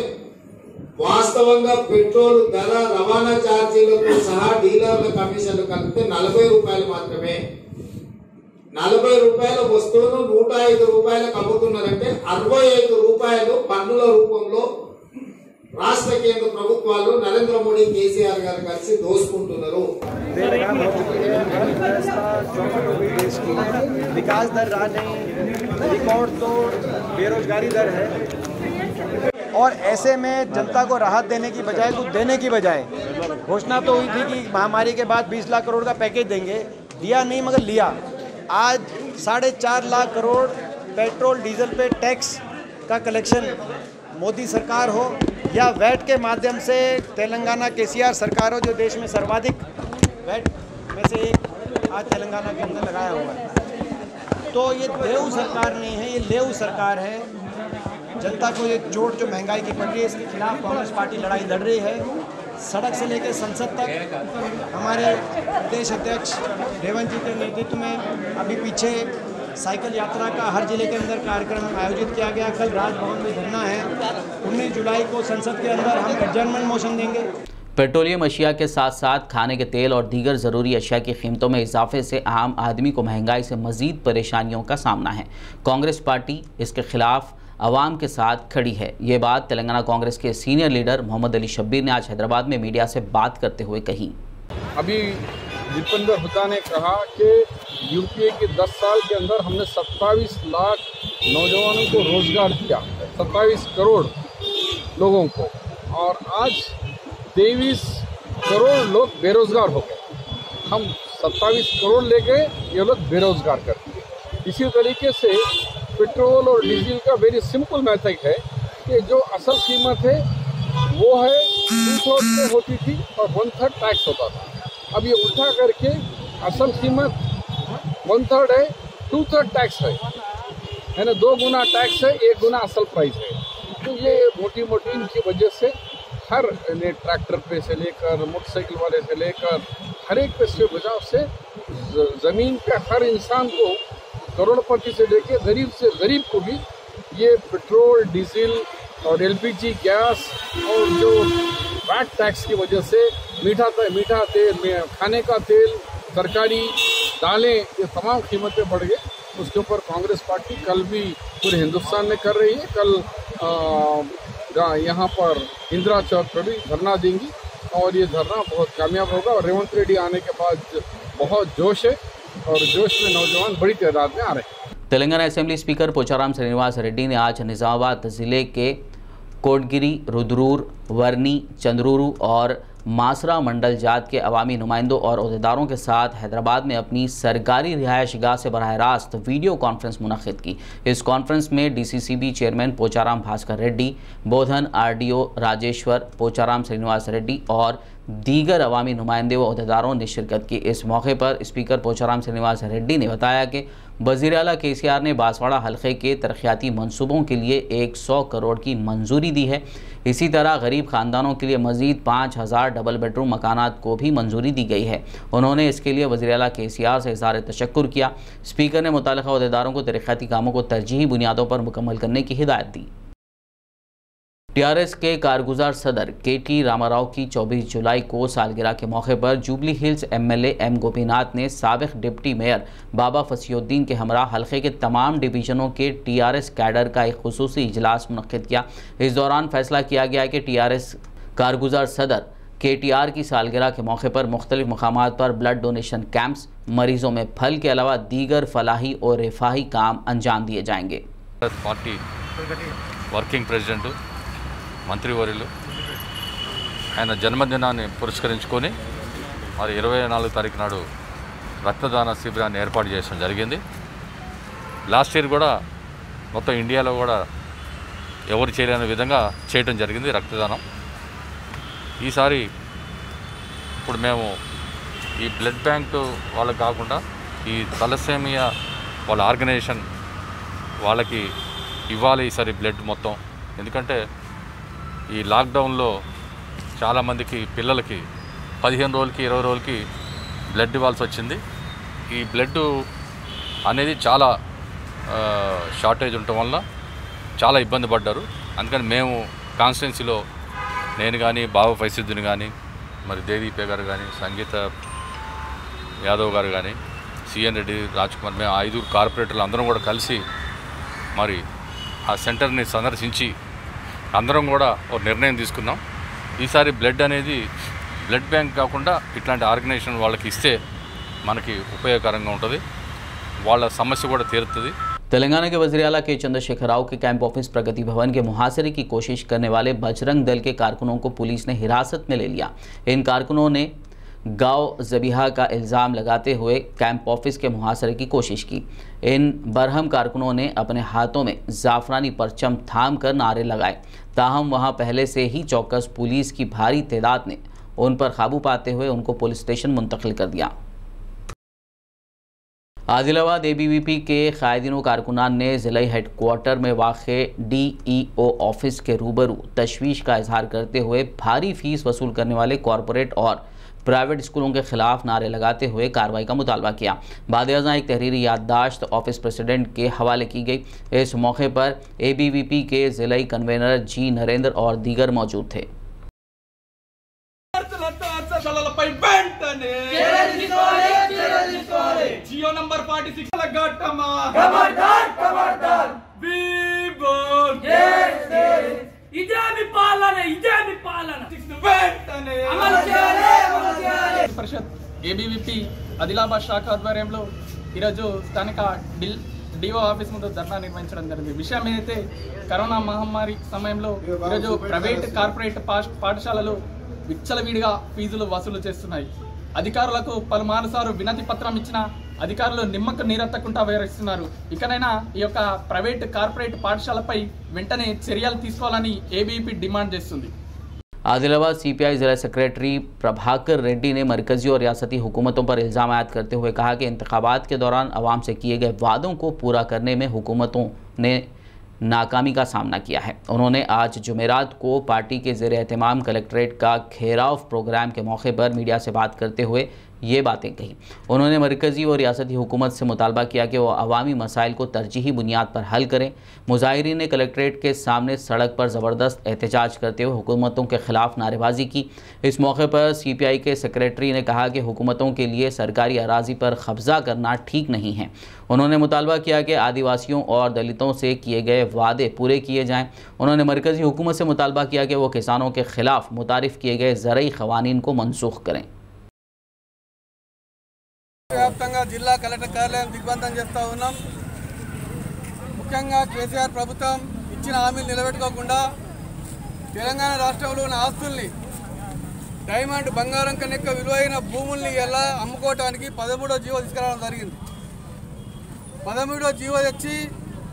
వాస్తవంగా పెట్రోల్ ధర రవాణా ఛార్జీలతో సహా డీలర్ల కమిషన్లు కలిపితే 40 రూపాయలు మాత్రమే। 40 రూపాయల వస్తువును 105 రూపాయలకు అమ్ముతున్నారంటే 65 రూపాయలు పన్నుల రూపంలో రాష్ట్ర కేంద్ర ప్రభుత్వాలు నరేంద్ర మోడీ కేసీఆర్ గారు కలిసి దోసుకుంటున్నారు। विकास दर रहा नहीं, रिकॉर्ड तोड़ बेरोजगारी दर है, और ऐसे में जनता को राहत देने की बजाय कुछ देने की बजाय घोषणा तो हुई थी कि महामारी के बाद 20 लाख करोड़ का पैकेज देंगे, दिया नहीं मगर लिया। आज 4.5 लाख करोड़ पेट्रोल डीजल पे टैक्स का कलेक्शन मोदी सरकार हो या वैट के माध्यम से तेलंगाना केसीआर सरकार हो, जो देश में सर्वाधिक वैट में से एक आज तेलंगाना के अंदर लगाया हुआ है। तो ये देऊ सरकार नहीं है, ये लेऊ सरकार है। जनता को ये चोट जो महंगाई की पड़ रही है, इसके खिलाफ कांग्रेस पार्टी लड़ाई लड़ रही है। सड़क से लेकर संसद तक हमारे प्रदेश अध्यक्ष रेवंत जी के नेतृत्व में अभी पीछे साइकिल यात्रा का हर जिले के अंदर कार्यक्रम आयोजित किया गया। कल राजभवन में धरना है। 19 जुलाई को संसद के अंदर हम एडजर्नमेंट मोशन देंगे। पेट्रोलियम अशिया के साथ साथ खाने के तेल और दीगर ज़रूरी अशिया की कीमतों में इजाफे से आम आदमी को महंगाई से मज़ीद परेशानियों का सामना है। कांग्रेस पार्टी इसके खिलाफ आवाम के साथ खड़ी है। ये बात तेलंगाना कांग्रेस के सीनियर लीडर मोहम्मद अली शब्बीर ने आज हैदराबाद में मीडिया से बात करते हुए कही। अभी दीपेंद्र हुड्डा ने कहा कि यूपीए के 10 साल के अंदर हमने 27 लाख नौजवानों को रोजगार दिया, 27 करोड़ लोगों को, और आज 23 करोड़ लोग बेरोजगार हो गए। हम 27 करोड़ लेके ये लोग बेरोजगार कर दिए। इसी तरीके से पेट्रोल और डीजल का वेरी सिंपल मैथड है कि जो असल कीमत है वो है 2/3 में होती थी और 1/3 टैक्स होता था। अब ये उल्टा करके असल कीमत 1/3 है, 2/3 टैक्स है, यानी 2 गुना टैक्स है, 1 गुना असल प्राइस है। तो ये मोटी मोटी इनकी वजह से हर ट्रैक्टर पे से लेकर मोटरसाइकिल वाले से लेकर हर एक पे से वजह से ज़मीन पे हर इंसान को, करोड़पति से लेकर गरीब को भी ये पेट्रोल डीजल और एलपीजी गैस और जो वैट टैक्स की वजह से मीठा तेल, खाने का तेल, तरकारी, दालें, ये तमाम कीमतें बढ़ गई। उसके ऊपर कांग्रेस पार्टी कल भी पूरे हिंदुस्तान में कर रही है। कल यहाँ पर इंदिरा चौक पर भी धरना देंगी और ये धरना बहुत कामयाब होगा। और रेवंत रेड्डी आने के बाद बहुत जोश है और जोश में नौजवान बड़ी तादाद में आ रहे हैं। तेलंगाना असेंबली स्पीकर पोचाराम श्रीनिवास रेड्डी ने आज निजामाबाद ज़िले के कोटगिरी, रुद्रूर, वर्नी, चंद्रूरू और मासरा मंडल जात के अवामी नुमाइंदों और अहदेदारों के साथ हैदराबाद में अपनी सरकारी रिहायशगाह से बराह रास्त वीडियो कॉन्फ्रेंस मुनक़िद की। इस कॉन्फ्रेंस में DCCB चेयरमैन पोचाराम भास्कर रेड्डी, बोधन RDO राजेश्वर, पोचाराम श्रीनिवास रेड्डी और दीगर अवामी नुमाइंदे व अहदेदारों ने शिरकत की। इस मौके पर स्पीकर पोचाराम श्रीनिवास रेड्डी ने बताया कि वज़ीर आला KCR ने बांसवाड़ा हल्के के तरक्याती मंसूबों के लिए 100 करोड़ की मंजूरी दी है। इसी तरह गरीब ख़ानदानों के लिए मज़ीद 5000 डबल बेडरूम मकानात को भी मंजूरी दी गई है। उन्होंने इसके लिए वज़ीर आला KCR से इज़हार तशक्कुर किया। स्पीकर ने मुताल्लिक़ा अहदेदारों को तरक्याती कामों को तरजीही बुनियादों पर मुकम्मल करने की हिदायत दी। TRS के कारगुजार सदर KT रामाराव की 24 जुलाई को सालगिरह के मौके पर jubilee hills MLA M Gopinath ने साबिक़ डिप्टी मेयर बाबा फसीउद्दीन के हमरा हल्के के तमाम डिवीज़नों के TRS कैडर का एक खुसूसी इजलास मुनक़्क़िद किया। इस दौरान फैसला किया गया कि TRS कारगुजार सदर KTR की सालगिरह के मौके पर मुख्तलिफ मकामात पर ब्लड डोनेशन कैंप्स, मरीज़ों में फल के अलावा दीगर फलाही और रिफाही काम अंजाम दिए जाएंगे। पार्टी वर्किंग प्रेसिडेंट మంత్రివర్యులు ఆయన జన్మదినాన్ని పురస్కరించుకొని మరి 24 తారీఖు నాడు రక్తదాన శిబిరాన్ని ఏర్పాటు చేయడం జరిగింది. లాస్ట్ ఇయర్ కూడా మొత్తం ఇండియాలో కూడా ఎవరు చేయలేని విధంగా చేయడం జరిగింది రక్తదానం. ఈసారి ఇప్పుడు మేము ఈ బ్లడ్ బ్యాంక్ వాళ్ళకి కాకుండా ఈ తలసేమియా వాళ్ళ ఆర్గనైజేషన్ వాళ్ళకి ఇవ్వాలి ఈసారి బ్లడ్ మొత్తం. ఎందుకంటే ఈ లాక్డౌన్లో చాలామందికి పిల్లలకి 15 రోజులకి 20 రోజులకి బ్లడ్ ఇవ్వాల్సి వచ్చింది. ఈ బ్లడ్ అనేది చాలా షార్టేజ్ ఉండటం వల్ల చాలా ఇబ్బంది పడ్డారు. అందుకని మేము కాన్స్టిట్యున్సీలో నేను కానీ బాబా ఫైసిద్దుని కానీ మరి దేవీపే గారు కానీ సంగీత యాదవ్ గారు కానీ CN రెడ్డి రాజ్ కుమార్ మేము 5 కార్పొరేటర్లు అందరం కూడా కలిసి మరి ఆ సెంటర్ని సందర్శించి అందరం కూడా ఒక నిర్ణయం తీసుకున్నాం. ఈసారి బ్లడ్ అనేది బ్లడ్ బ్యాంక్ కాకుండా ఇట్లాంటి ఆర్గనైజేషన్ వాళ్ళకి ఇస్తే మనకి ఉపయోగకరంగా ఉంటుంది, వాళ్ళ సమస్య కూడా తీరుతుంది. तेलंगाना के वज़ीर आला के चंद्रशेखर राव के कैंप ऑफिस प्रगति भवन के मुहासरे की कोशिश करने वाले बजरंग दल के कारकुनों को पुलिस ने हिरासत में ले लिया। इन कारकुनों ने गाँव ज़बीहा का इल्ज़ाम लगाते हुए कैंप ऑफिस के मुहासरे की कोशिश की। इन बरहम कारकुनों ने अपने हाथों में ज़ाफ़रानी परचम थाम कर नारे लगाए। ताहम वहाँ पहले से ही चौकस पुलिस की भारी तादाद ने उन पर काबू पाते हुए उनको पुलिस स्टेशन मुंतकिल कर दिया। आदिलाबाद ABVP के कायदीनों कारकुनान ने ज़िला हेडक्वार्टर में वाक़े DEO ऑफिस के रूबरू तशवीश का इजहार करते हुए भारी फीस वसूल करने वाले कॉरपोरेट और प्राइवेट स्कूलों के खिलाफ नारे लगाते हुए कार्रवाई का मुतालबा किया। बाद-ए-अज़ां एक तहरीरी याददाश्त ऑफिस प्रेसिडेंट के हवाले की गई। इस मौके पर ABVP के ज़िला कन्वेनर G नरेंद्र और दीगर मौजूद थे। जियो नंबर 46 పరిషత్ ABVP ఆదిలాబాద్ శాఖ ఆధ్వర్యంలో ఈరోజు స్థానిక DO ఆఫీస్ ముందు ధర్నా నిర్వహించడం జరిగింది. విషయం ఏదైతే కరోనా మహమ్మారి సమయంలో ఈరోజు ప్రైవేట్ కార్పొరేట్ పాఠశాలలు విచ్చలవిడిగా ఫీజులు వసూలు చేస్తున్నాయి. అధికారులకు పలుమారుసార్లు వినతి పత్రం ఇచ్చిన అధికారులు నిమ్మకు నీరెత్తకుండా వ్యవహరిస్తున్నారు. ఇకనైనా ఈ యొక్క ప్రైవేట్ కార్పొరేట్ పాఠశాలపై వెంటనే చర్యలు తీసుకోవాలని ABVP డిమాండ్ చేస్తుంది. आदिलाबाद CPI ज़िला सेक्रेटरी प्रभाकर रेड्डी ने मरकज़ी और रियासती हुकूमतों पर इल्ज़ाम आयद करते हुए कहा कि इंतखाबात के दौरान अवाम से किए गए वादों को पूरा करने में हुकूमतों ने नाकामी का सामना किया है। उन्होंने आज जुमेरात को पार्टी के ज़ेर एहतमाम कलेक्ट्रेट का घेराव प्रोग्राम के मौके पर मीडिया से बात करते हुए ये बातें कही। उन्होंने मरकज़ी और रियासती हुकूमत से मुतालबा किया कि वह अवामी मसाइल को तरजीही बुनियाद पर हल करें। मुजाहिरीन ने कलेक्ट्रेट के सामने सड़क पर ज़बरदस्त एहतजाज करते हुए हुकूमतों के ख़िलाफ़ नारेबाजी की। इस मौके पर CPI के सेक्रेटरी ने कहा कि हुकूमतों के लिए सरकारी अराज़ी पर कब्ज़ा करना ठीक नहीं है। उन्होंने मुतालबा किया कि आदिवासियों और दलितों से किए गए वादे पूरे किए जाएँ। उन्होंने मरकज़ी हुकूमत से मुतालबा किया कि वह किसानों के ख़िलाफ़ मुतारिफ़ किए गए ज़रई क़वानीन को मनसूख करें। వ్యాప్తంగా జిల్లా కలెక్టర్ కార్యాలయం దిగ్బంధం చేస్తూ ఉన్నాం. ముఖ్యంగా కేసీఆర్ ప్రభుత్వం ఇచ్చిన హామీలు నిలబెట్టుకోకుండా తెలంగాణ రాష్ట్రంలో ఉన్న ఆస్తుల్ని డైమండ్ బంగారం కన్నా ఎక్కువ విలువైన భూముల్ని ఎలా అమ్ముకోవటానికి 13వ జీవో తీసుకురావడం జరిగింది. 13వ జీవో తెచ్చి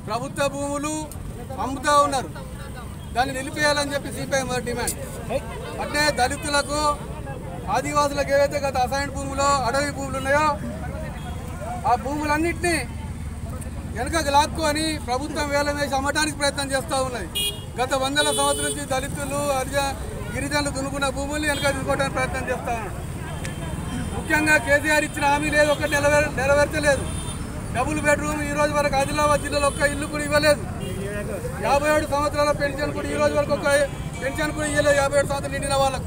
ప్రభుత్వ భూములు అమ్ముతూ ఉన్నారు. దాన్ని నిలిపేయాలని చెప్పి సిపిఐ డిమాండ్. అంటే దళితులకు ఆదివాసులకు ఏవైతే గత అసైన్ భూములో అడవి భూములు ఉన్నాయో ఆ భూములన్నింటినీ వెనకకు లాక్కొని ప్రభుత్వం వేలం వేసి అమ్మటానికి ప్రయత్నం చేస్తూ ఉన్నది. గత 100 సంవత్సరాల నుంచి దళితులు గిరిజనులు దున్నుకున్న భూముల్ని వెనక దున్నుకోవడానికి ప్రయత్నం చేస్తూ ఉన్నాడు. ముఖ్యంగా కేసీఆర్ ఇచ్చిన హామీ లేదు, ఒకటి నెరవేర్చలేదు. డబుల్ బెడ్రూమ్ ఈ రోజు వరకు ఆదిలాబాద్ జిల్లాలో ఒక్క ఇల్లు కూడా ఇవ్వలేదు. 57 సంవత్సరాల పెన్షన్ కూడా ఈ రోజు వరకు ఒక పెన్షన్ కూడా ఇవ్వలేదు 57 సంవత్సరాలు నిండిన వాళ్ళకు.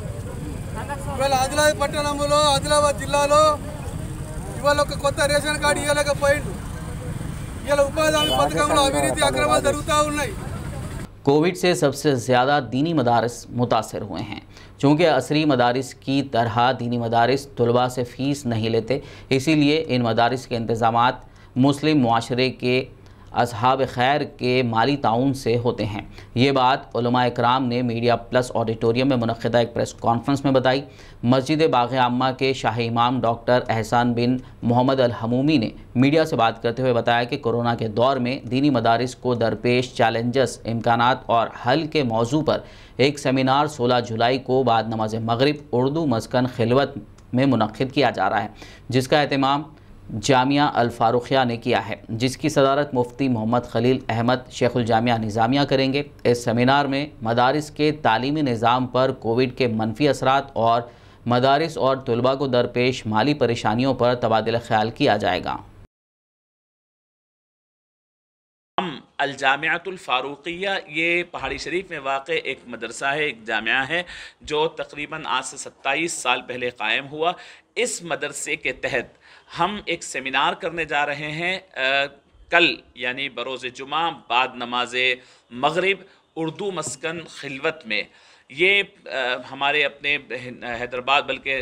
ఇవాళ ఆదిలాబాద్ పట్టణంలో ఆదిలాబాద్ జిల్లాలో ఇవాళ ఒక కొత్త రేషన్ కార్డు ఇవ్వలేకపోయిండు. ఇవాళ ఉపాధి హామీ పథకంలో అవినీతి అక్రమాలు జరుగుతూ ఉన్నాయి. कोविड से सबसे ज़्यादा दीनी मदारिस मुतासर हुए हैं। चूँकि असरी मदारिस की तरह दीनी मदारिस तलबा से फ़ीस नहीं लेते, इसीलिए इन मदारिस के इंतज़ामात मुस्लिम मुआशरे के असहाब खैर के माली ताउन से होते हैं। ये बात उलमा इकराम ने मीडिया प्लस ऑडिटोरियम में मुनक़्क़िदा एक प्रेस कॉन्फ्रेंस में बताई। मस्जिद बाग़ आम्मा के शाही इमाम डॉक्टर एहसान बिन मोहम्मद अल हमूमी ने मीडिया से बात करते हुए बताया कि कोरोना के दौर में दीनी मदारिस को दरपेश चैलेंजेस, इम्कानात और हल के मौजू पर एक सेमिनार 16 जुलाई को बाद नमाज मगरिब उर्दू मस्कन खिलवत में मुनक़्क़िद किया जा रहा है, जिसका एहतमाम जामिया अल फारूखिया ने किया है, जिसकी सदारत मुफ्ती मोहम्मद खलील अहमद शेखुल जामिया निज़ामिया करेंगे। इस सेमिनार में मदारिस के तालीमी निज़ाम पर कोविड के मनफी असरात और मदारिस और तलबा को दरपेश माली परेशानियों पर तबादला ख्याल किया जाएगा। अल जामियातुल फारूकिया ये पहाड़ी शरीफ में वाक़ एक मदरसा है, एक जामिया है जो तकरीबन आज से 27 साल पहले क़ायम हुआ। इस मदरसे के तहत हम एक सेमिनार करने जा रहे हैं कल यानी बरोज़ जुमा बाद नमाज मगरिब उर्दू मस्कन खिलवत में। ये हमारे अपने हैदराबाद बल्कि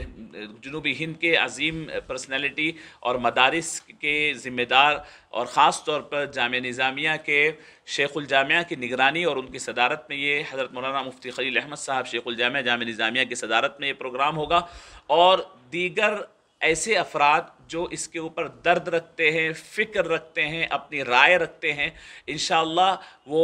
जनूबी हिंद के अजीम पर्सनैलिटी और मदारिस के ज़िम्मेदार और ख़ास तौर पर जामिया निज़ामिया के शेखुल जामिया की निगरानी और उनकी सदारत में ये हज़रत मौलाना मुफ्ती खलील अहमद साहब शेखुल जामिया जामिया निज़ामिया की सदारत में ये प्रोग्राम होगा। और दीगर ऐसे अफराद जो इसके ऊपर दर्द रखते हैं, फ़िक्र रखते हैं, अपनी राय रखते हैं, इंशाअल्लाह वो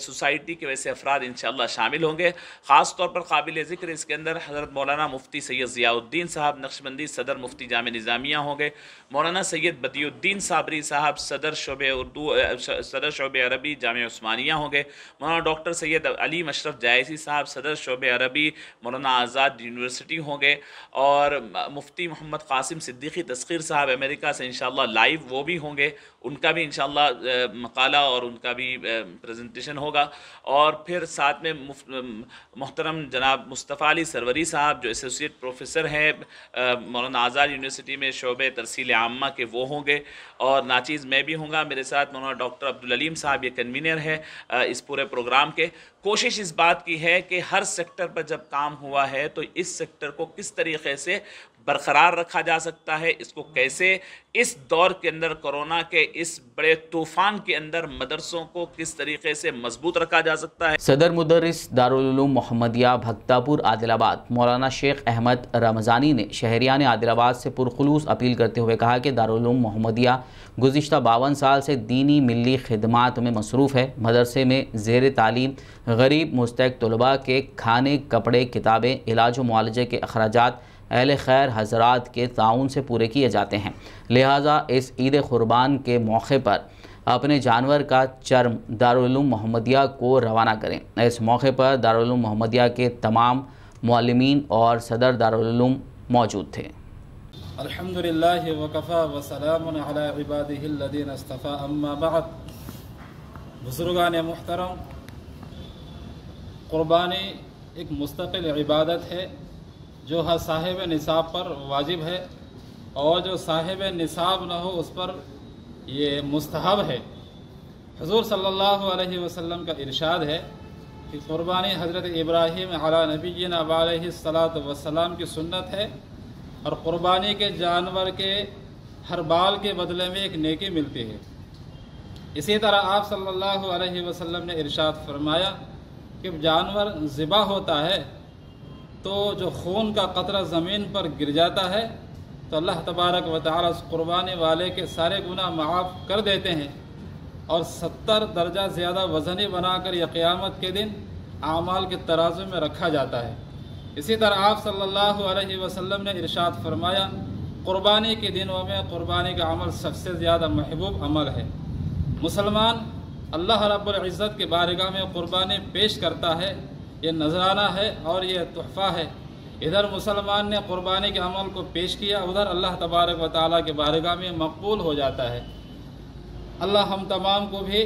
सोसाइटी के वैसे अफराद इंशाअल्लाह शामिल होंगे। ख़ास तौर पर काबिल ज़िक्र इसके अंदर हज़रत मौलाना मुफ्ती सैयद ज़ियाउद्दीन साहब नक्शबंदी सदर मुफ्ती जामिया निज़ामिया होंगे। मौलाना सैयद बदियुद्दीन साबरी साहब सदर शोबे उर्दू सदर शोबे अरबी जामिया उस्मानिया होंगे। मौलाना डॉक्टर सैयद अली मशरफ जायसी साहब सदर शोबे अरबी मौलाना आज़ाद यूनिवर्सिटी होंगे। और मुफ्ती मोहम्मद कासिम सिद्दीकी तस्खीर साहब अमेरिका से इंशाअल्लाह लाइव वो भी होंगे, उनका भी इंशाअल्लाह मकाला और उनका भी प्रेजेंटेशन होगा। और फिर साथ में मोहतरम जनाब मुस्तफ़ा अली सरवरी साहब जो एसोसिएट प्रोफेसर हैं मौलाना आज़ाद यूनिवर्सिटी में शोबे तरसील आम्मा के वो होंगे। और नाचीज़ मैं भी होंगा, मेरे साथ मौलाना डॉक्टर अब्दुल अलीम साहब ये कन्वीनर है इस पूरे प्रोग्राम के। कोशिश इस बात की है कि हर सेक्टर पर जब काम हुआ है तो इस सेक्टर को किस तरीके से बरकरार रखा जा सकता है, इसको कैसे इस दौर के अंदर कोरोना के इस बड़े तूफ़ान के अंदर मदरसों को किस तरीके से मजबूत रखा जा सकता है। सदर मुदर्रिस दारुल उलूम मोहम्मदिया भक्तापुर आदिलाबाद मौलाना शेख अहमद रमज़ानी ने शहरियान आदिलाबाद से पुरखुलूस अपील करते हुए कहा कि दारुल उलूम मोहम्मदिया गुज़िश्ता 52 साल से दीनी मिली खिदमात में मसरूफ़ है। मदरसे में ज़ेर तालीम गरीब मुस्तहिक़ तलबा के खाने, कपड़े, किताबें, इलाज व मुआलजे के अखराजात अहले खैर हज़रात के ताउन से पूरे किए जाते हैं। लिहाजा इस ईद क़ुरबान के मौके पर अपने जानवर का चर्म दारुल उलूम मोहम्मदिया को रवाना करें। इस मौके पर दारुल उलूम मोहम्मदिया के तमाम मुअल्लिमीन और सदर दारुल उलूम मौजूद थे। अल्हम्दुलिल्लाह वकफ़ा व सलामुन अला इबादिहिल्लज़ीना इस्तफ़ा अम्मा बअद। बुज़ुर्गान मुहतरम, क़ुरबानी एक मुस्तक़िल इबादत है जो हर साहिब निसाब पर वाजिब है और जो साहिब निसाब न हो उस पर ये मुस्तहब है। हुज़ूर सल्लल्लाहु अलैहि वसल्लम का इरशाद है कि क़ुरबानी हज़रत इब्राहीम अला नबीना अलैहिस्सलातु वस्सलाम की सुन्नत है और क़ुरबानी के जानवर के हर बाल के बदले में एक नेकी मिलती है। इसी तरह आप सल्लल्लाहु अलैहि वसल्लम ने इरशाद फरमाया कि जानवर ज़िबा होता है तो जो खून का कतरा ज़मीन पर गिर जाता है तो अल्लाह तबारक व तआला उस कुर्बानी वाले के सारे गुनाह माफ़ कर देते हैं और 70 दर्जा ज़्यादा वज़नी बनाकर यह क़यामत के दिन आमाल के तराजू में रखा जाता है। इसी तरह आप सल्लल्लाहु अलैहि वसल्लम ने इरशाद फरमाया, कुर्बानी के दिनों में कुर्बानी का अमल सबसे ज़्यादा महबूब अमल है। मुसलमान अल्लाह रब्बुल इज़्ज़त के बारगाह में कुर्बानी पेश करता है, ये नजराना है और ये तोहफ़ा है। इधर मुसलमान ने कुर्बानी के अमल को पेश किया, उधर अल्लाह तबारक व तआला के बारगाह में मकबूल हो जाता है। अल्लाह हम तमाम को भी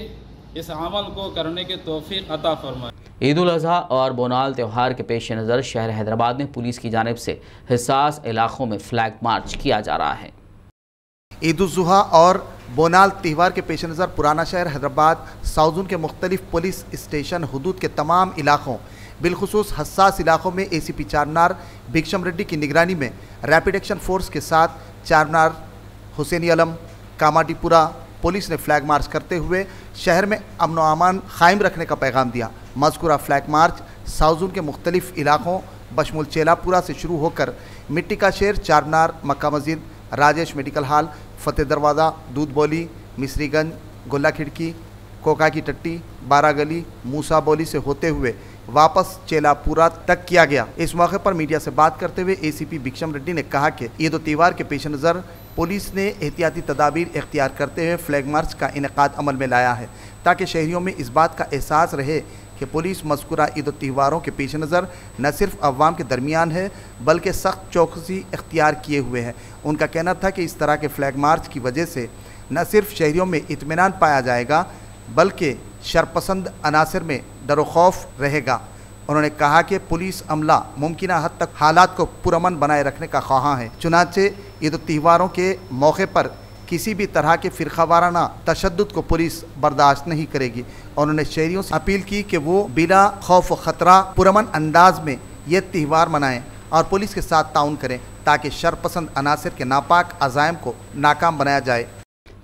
इस अमल को करने की तौफीक अता फरमाए। ईद उल अज़हा और बोनाल त्यौहार के पेश नज़र शहर हैदराबाद में पुलिस की जानिब से हिसास इलाकों में फ्लैग मार्च किया जा रहा है। ईद उल ज़ुहा और बोनाल त्यौहार के पेश नज़र पुराना शहर हैदराबाद साउथ जोन के मुख्तलिफ पुलिस स्टेशन हदूद के तमाम इलाकों बिलखुसूस हसास इलाकों में ACP चारमीनार भिक्षम रेड्डी की निगरानी में रैपिड एक्शन फोर्स के साथ चारमीनार, हुसैनी अलम, कामाटीपुरा पुलिस ने फ्लैग मार्च करते हुए शहर में अमन व अमान कायम रखने का पैगाम दिया। मज़कूरा फ्लैग मार्च साउथ जोन के मुख्तलिफ इलाकों बशमुल चेलापुरा से शुरू होकर मिट्टी का शेर, चारमीनार, मक्का मस्जिद, राजेश मेडिकल हॉल, फतेह दरवाज़ा, दूध बोली, मिस्रीगंज, गोला खिड़की, कोका की टट्टी, बारा गली, मूसा बोली से होते हुए वापस चेलापुरा तक किया गया। इस मौके पर मीडिया से बात करते हुए ACP भिक्षम रेड्डी ने कहा कि ईद त्यौहार के पेश नज़र पुलिस ने एहतियाती तदाबीर इख्तियार करते हुए फ्लैग मार्च का इनेकाद अमल में लाया है ताकि शहरियों में इस बात का एहसास रहे कि पुलिस मज़कूरा ईद त्योहारों के पेश नज़र न सिर्फ अवाम के दरमियान है बल्कि सख्त चौकसी इख्तियार किए हुए है। उनका कहना था कि इस तरह के फ्लैग मार्च की वजह से न सिर्फ शहरियों में इत्मीनान पाया जाएगा बल्कि शरपसंद अनासर में डर खौफ रहेगा। उन्होंने कहा कि पुलिस अमला मुमकिन हद तक हालात को पुरअमन बनाए रखने का ख्वाहां है, चुनाचे ईद त्योहारों के मौके पर किसी भी तरह के फ़िरक़ावाराना तशद्दुद को पुलिस बर्दाश्त नहीं करेगी। उन्होंने शहरियों से अपील की कि वो बिला खौफ ख़तरा पुरअमन अंदाज में ये त्यौहार मनाएं और पुलिस के साथ ताउन करें ताकि शरपसंद अनासर के नापाक अज़ाइम को नाकाम बनाया जाए।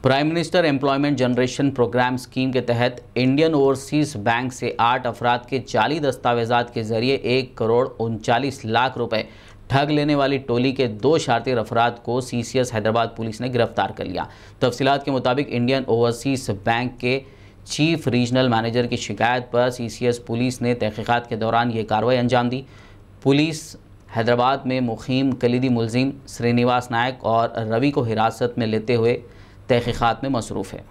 Prime minister employment generation programme scheme के तहत इंडियन ओवरसीज़ बैंक से 8 अफराद के जाली दस्तावेज़ात के जरिए 1,39 करोड़ रुपए ठग लेने वाली टोली के 2 शातिर अफराद को CCS हैदराबाद पुलिस ने गिरफ्तार कर लिया। तफसीलात के मुताबिक इंडियन ओवरसीज़ बैंक के चीफ रीजनल मैनेजर की शिकायत पर CCS पुलिस ने तहकीकात के दौरान ये कार्रवाई अंजाम दी। पुलिस हैदराबाद में मुखीम कलीदी मुलजिम श्रीनिवास नायक और रवि को हिरासत में लेते हुए तहकीकात में मसरूफ़ है।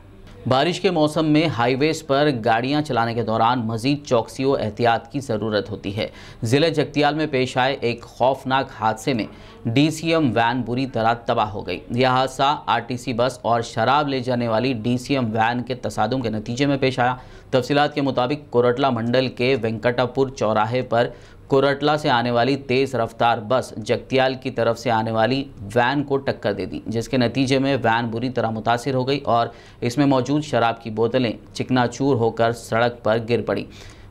बारिश के मौसम में हाईवेज़ पर गाड़ियां चलाने के दौरान मज़ीद चौकसी व एहतियात की ज़रूरत होती है। ज़िले जगतियाल में पेश आए एक खौफनाक हादसे में DCM वैन बुरी तरह तबाह हो गई। यह हादसा RTC बस और शराब ले जाने वाली DCM वैन के तसादुम के नतीजे में पेश आया। तफसीलात के मुताबिक कोरटला मंडल के वेंकटापुर चौराहे पर कोरटला से आने वाली तेज़ रफ्तार बस जगतियाल की तरफ से आने वाली वैन को टक्कर दे दी, जिसके नतीजे में वैन बुरी तरह मुतासिर हो गई और इसमें मौजूद शराब की बोतलें चिकनाचूर होकर सड़क पर गिर पड़ी।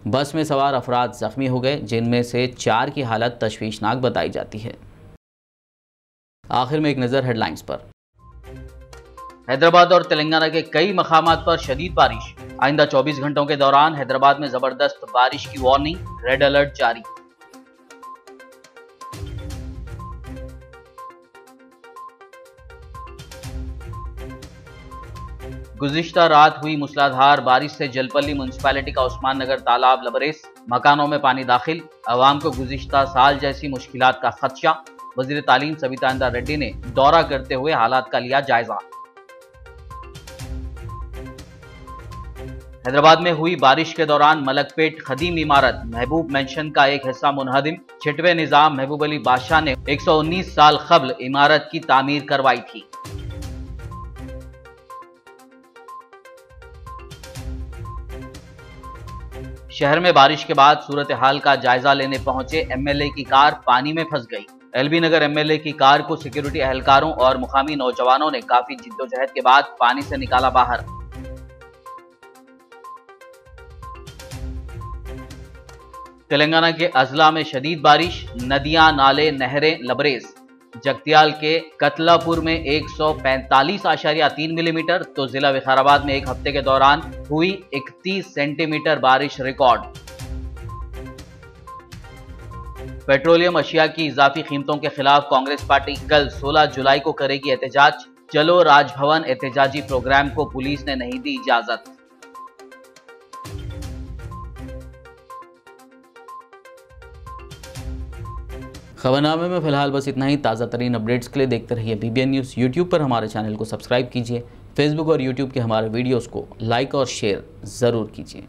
बस में सवार अफराद ज़ख्मी हो गए, जिनमें से 4 की हालत तशवीशनाक बताई जाती है। आखिर में एक नज़र हेडलाइंस पर। हैदराबाद और तेलंगाना के कई मकामात पर शदीद बारिश। आइंदा 24 घंटों के दौरान हैदराबाद में ज़बरदस्त बारिश की वार्निंग, रेड अलर्ट जारी। गुज़िश्ता रात हुई मूसलाधार बारिश से जलपल्ली म्यूनसिपैलिटी का उस्मान नगर तालाब लबरेज, मकानों में पानी दाखिल। अवाम को गुज़िश्ता साल जैसी मुश्किलात का खदशा। वज़ीर तालीम सविता इंद्रा रेड्डी ने दौरा करते हुए हालात का लिया जायजा। हैदराबाद में हुई बारिश के दौरान मलकपेट खदीम इमारत महबूब मेंशन का एक हिस्सा मुनहदिम। छिटवे निजाम महबूब अली बादशाह ने 119 साल कबल इमारत की तामीर करवाई थी। शहर में बारिश के बाद सूरत हाल का जायजा लेने पहुंचे MLA की कार पानी में फंस गई। LB नगर MLA की कार को सिक्योरिटी एहलकारों और मुकामी नौजवानों ने काफी जिद्दोजहद के बाद पानी से निकाला बाहर। तेलंगाना के अजला में शदीद बारिश, नदियां नाले नहरें लबरेज। जगतियाल के कतलापुर में 145.3 मिलीमीटर तो जिला विकाराबाद में एक हफ्ते के दौरान हुई 31 सेंटीमीटर बारिश रिकॉर्ड। पेट्रोलियम अशिया की इजाफी कीमतों के खिलाफ कांग्रेस पार्टी कल 16 जुलाई को करेगी एहतजाज। चलो राजभवन एहतजाजी प्रोग्राम को पुलिस ने नहीं दी इजाजत। खबरनामे में फिलहाल बस इतना ही। ताज़ा तरीन अपडेट्स के लिए देखते रहिए BBN न्यूज़। यूट्यूब पर हमारे चैनल को सब्सक्राइब कीजिए। फेसबुक और यूट्यूब के हमारे वीडियोस को लाइक और शेयर ज़रूर कीजिए।